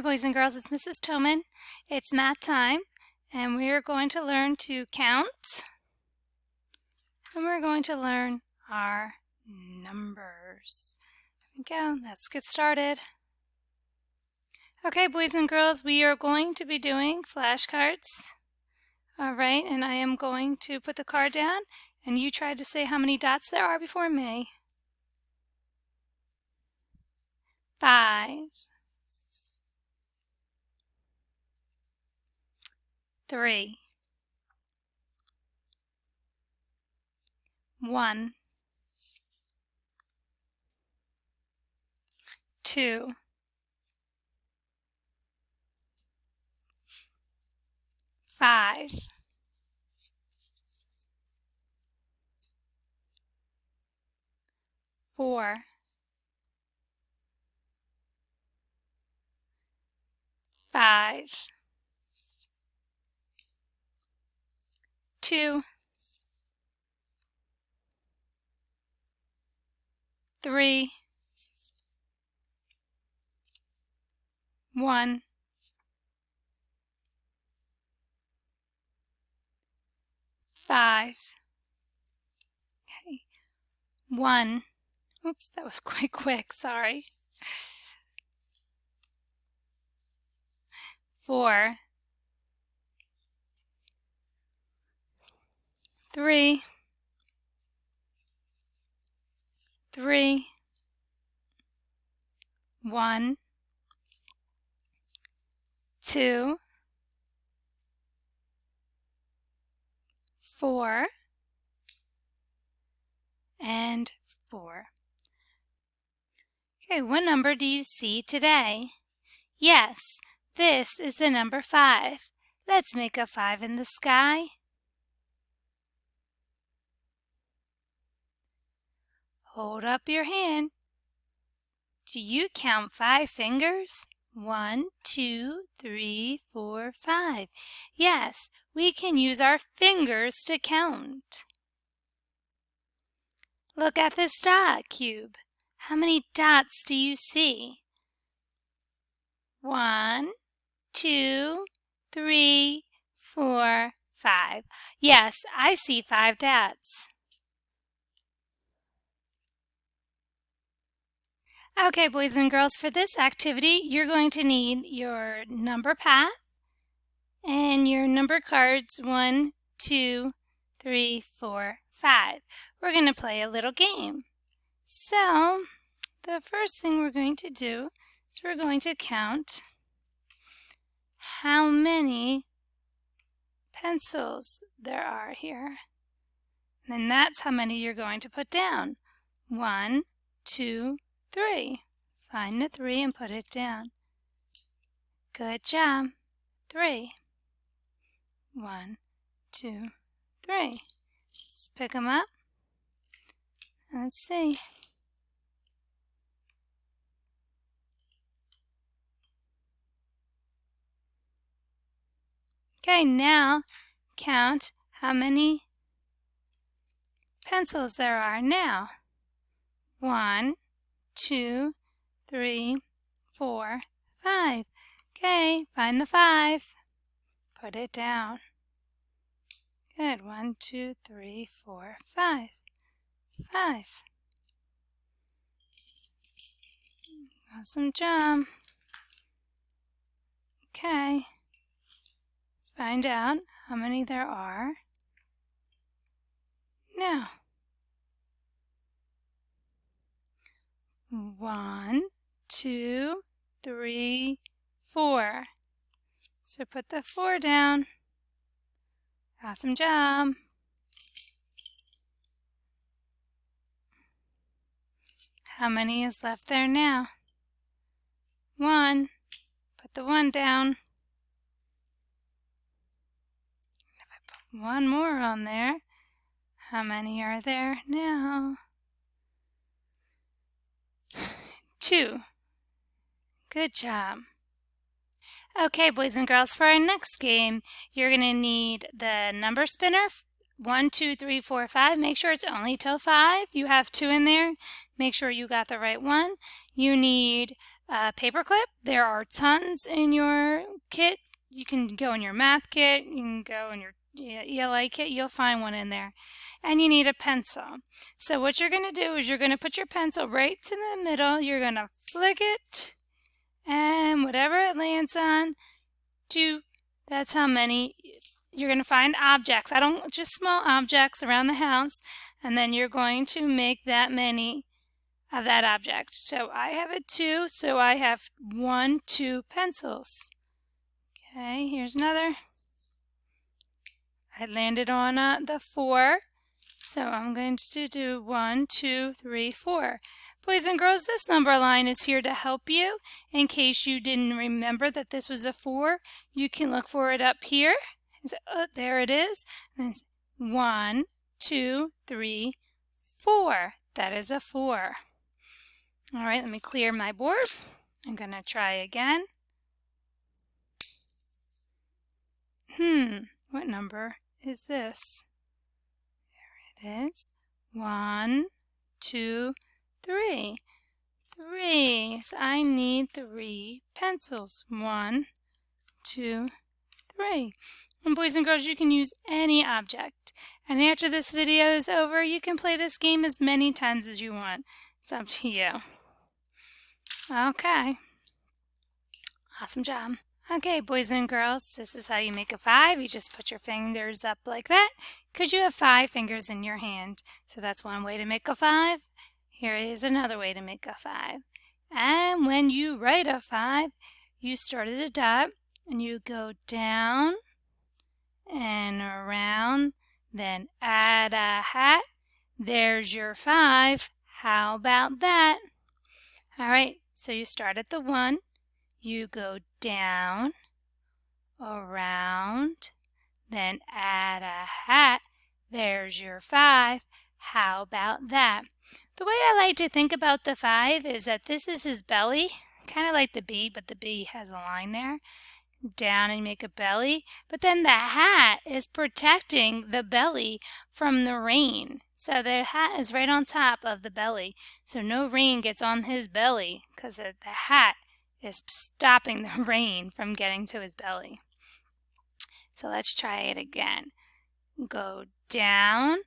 Hi boys and girls, it's Mrs. Toman. It's math time and we're going to learn to count and we're going to learn our numbers. There we go, let's get started. Okay boys and girls, we are going to be doing flashcards. Alright, and I am going to put the card down and you try to say how many dots there are before me. 5, 3, 1, 2, 5, 4, 5, 2, 3, 1, 5, okay, 1, oops, that was quite quick, sorry, 4, 3, 3, 1, 2, 4, and 4. Okay, what number do you see today? Yes, this is the number 5. Let's make a 5 in the sky. Hold up your hand. Do you count 5 fingers? 1, 2, 3, 4, 5. Yes, we can use our fingers to count. Look at this dot cube. How many dots do you see? 1, 2, 3, 4, 5. Yes, I see 5 dots. Okay, boys and girls, for this activity, you're going to need your number path and your number cards 1, 2, 3, 4, 5. We're going to play a little game. So, the first thing we're going to do is we're going to count how many pencils there are here. And then that's how many you're going to put down. 1, 2, 3. Find the 3 and put it down. Good job. 3. 1, 2, 3. Let's pick them up. Let's see. Okay, now count how many pencils there are now. 1, 2, 3, 4, 5. Okay, find the 5. Put it down. Good. 1, 2, 3, 4, 5. 5. Awesome job. Okay. Find out how many there are now. 1, 2, 3, 4. So put the 4 down. Awesome job. How many is left there now? 1. Put the 1 down. If I put 1 more on there, how many are there now? 2. Good job. Okay, boys and girls, for our next game, you're going to need the number spinner. 1, 2, 3, 4, 5. Make sure it's only till 5. You have 2 in there. Make sure you got the right one. You need paper clip. There are tons in your kit. You can go in your math kit, you can go in your ELA kit, you'll find one in there. And you need a pencil. So what you're going to do is you're going to put your pencil right to the middle, you're going to flick it, and whatever it lands on, that's how many. You're going to find objects. Just small objects around the house, and then you're going to make that many of that object. So I have a 2, so I have 2 pencils. Okay, here's another. I landed on the 4, so I'm going to do 1, 2, 3, 4. Boys and girls, this number line is here to help you. In case you didn't remember that this was a 4, you can look for it up here. So, there it is. And it's 1, 2, 3, 4. That is a 4. All right, let me clear my board. I'm going to try again. What number is this? There it is. 1, 2, 3. 3. So I need 3 pencils. 1, 2, 3. And boys and girls, you can use any object. And after this video is over, you can play this game as many times as you want. It's up to you. Okay. Awesome job. Okay, boys and girls, this is how you make a 5. You just put your fingers up like that, because you have 5 fingers in your hand. So that's one way to make a 5. Here is another way to make a 5. And when you write a 5, you start at a dot, and you go down and around, then add a hat. There's your 5. How about that? All right, so you start at the 1, you go down, around, then add a hat. There's your 5. How about that? The way I like to think about the 5 is that this is his belly, kind of like the bee, but the bee has a line there. Down and make a belly, but then the hat is protecting the belly from the rain. So the hat is right on top of the belly, so no rain gets on his belly because the hat is stopping the rain from getting to his belly. So let's try it again. Go down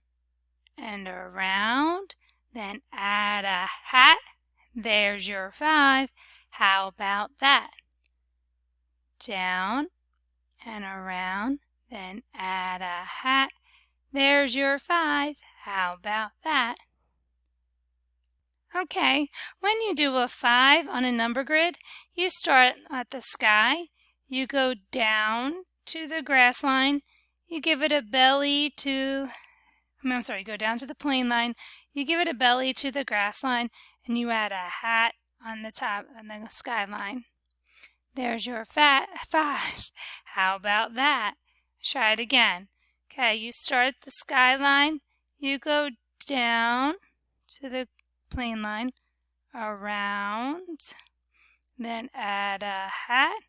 and around, then add a hat. There's your 5. How about that? Down and around, then add a hat. There's your 5. How about that? Okay, when you do a 5 on a number grid, you start at the sky, you go down to the grass line, you give it a belly to, go down to the plane line, you give it a belly to the grass line, and you add a hat on the top of the sky line. There's your 5. How about that? Try it again. Okay, you start at the skyline, you go down to the plane line, around, then add a hat.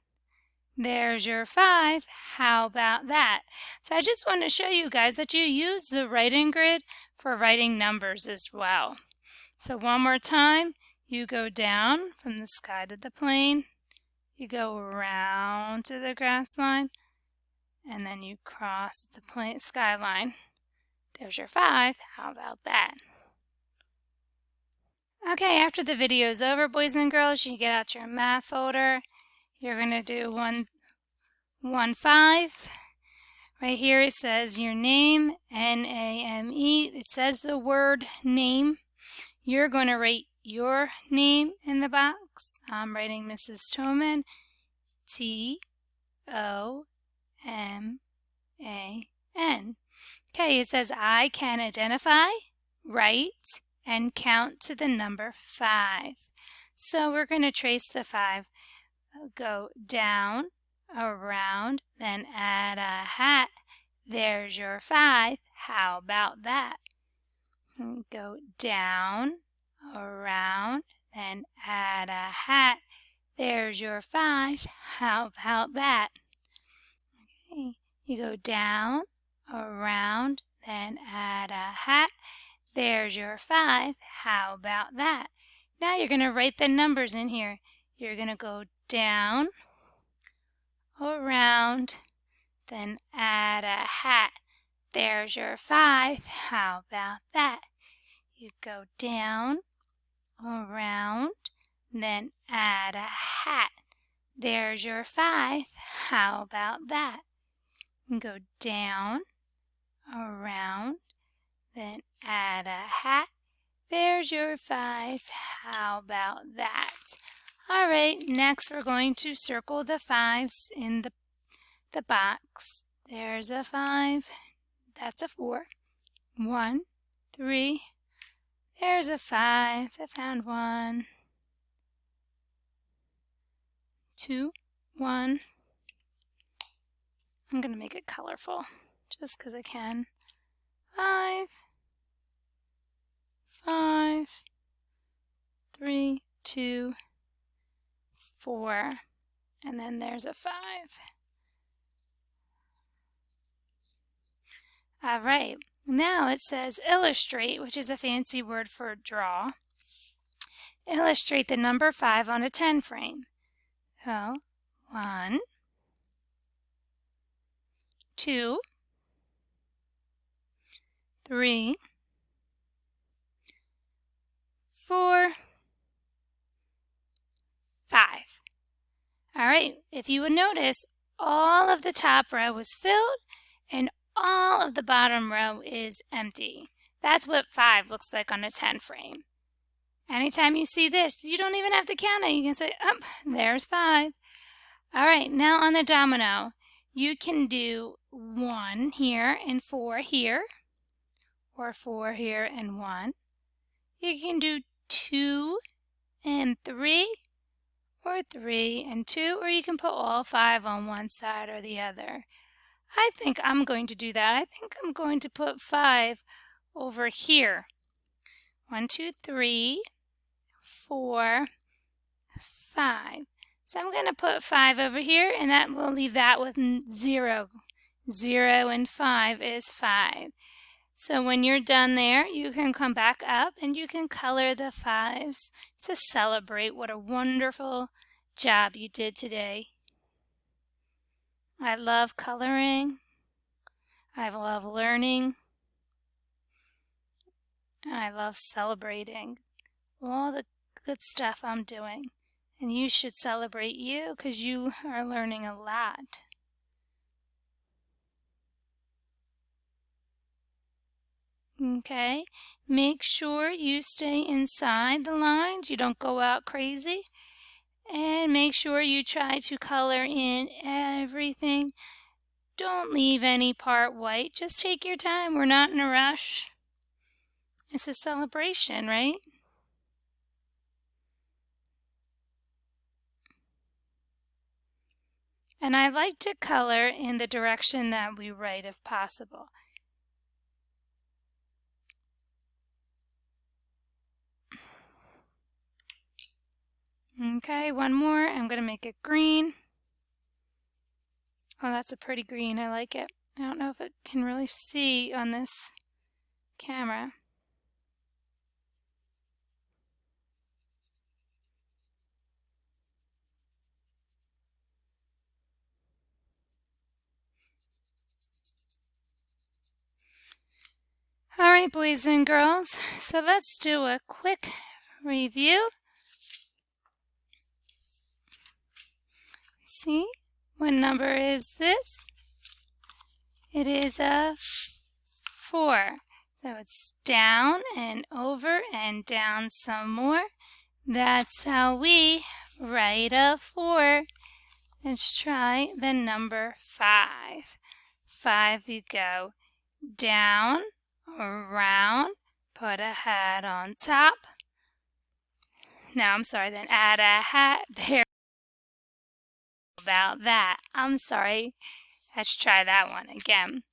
There's your 5. How about that? So I just want to show you guys that you use the writing grid for writing numbers as well. So one more time, you go down from the sky to the plane, you go around to the grass line, and then you cross the skyline. There's your 5. How about that? Okay, after the video is over, boys and girls, you get out your math folder. You're going to do 1, 5. Right here it says your name, N-A-M-E. It says the word name. You're going to write your name in the box. I'm writing Mrs. Toman, T-O-M-A-N. Okay, it says I can identify, write, and count to the number 5. So we're going to trace the 5. Go down, around, then add a hat. There's your 5. How about that? Go down, around, then add a hat. There's your 5. How about that? Okay. You go down, around, then add a hat. There's your 5. How about that? Now you're going to write the numbers in here. you're going to go down, around, then add a hat. There's your 5. How about that? You go down, around, then add a hat. There's your 5. How about that? You go down, around, then add a hat. There's your 5. How about that? All right, next we're going to circle the 5s in the box. There's a 5. That's a 4. 1, 3. There's a 5. I found 1. 2, 1. I'm going to make it colorful just because I can. 5, 5, 3, 2, 4, and then there's a 5. All right, now it says illustrate, which is a fancy word for draw. Illustrate the number 5 on a 10 frame. So, 1, 2, 3, 4, 5. All right, if you would notice, all of the top row was filled and all of the bottom row is empty. That's what 5 looks like on a 10 frame. Anytime you see this, you don't even have to count it. You can say, oh, there's 5. All right, now on the domino, you can do 1 here and 4 here, or 4 here and 1. You can do 2 and 3, or 3 and 2, or you can put all 5 on one side or the other. I think I'm going to do that. I think I'm going to put 5 over here. 1, 2, 3, 4, 5. So I'm going to put 5 over here, and that will leave that with 0. 0 and 5 is 5. So when you're done there, you can come back up and you can color the 5s to celebrate what a wonderful job you did today. I love coloring. I love learning. And I love celebrating all the good stuff I'm doing. And you should celebrate you because you are learning a lot. Okay, make sure you stay inside the lines. You don't go out crazy. And make sure you try to color in everything. Don't leave any part white. Just take your time. We're not in a rush. It's a celebration, right? And I like to color in the direction that we write if possible. Okay, one more. I'm going to make it green. Oh, that's a pretty green. I like it. I don't know if it can really see on this camera. All right, boys and girls, so let's do a quick review. See, what number is this? It is a 4. So it's down and over and down some more. That's how we write a 4. Let's try the number 5. 5, you go down, around, put a hat on top. No, I'm sorry, then add a hat there. About that. I'm sorry. Let's try that one again.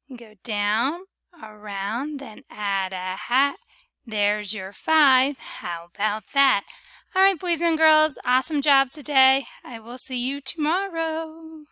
You go down, around, then add a hat. There's your 5. How about that? All right, boys and girls, awesome job today. I will see you tomorrow.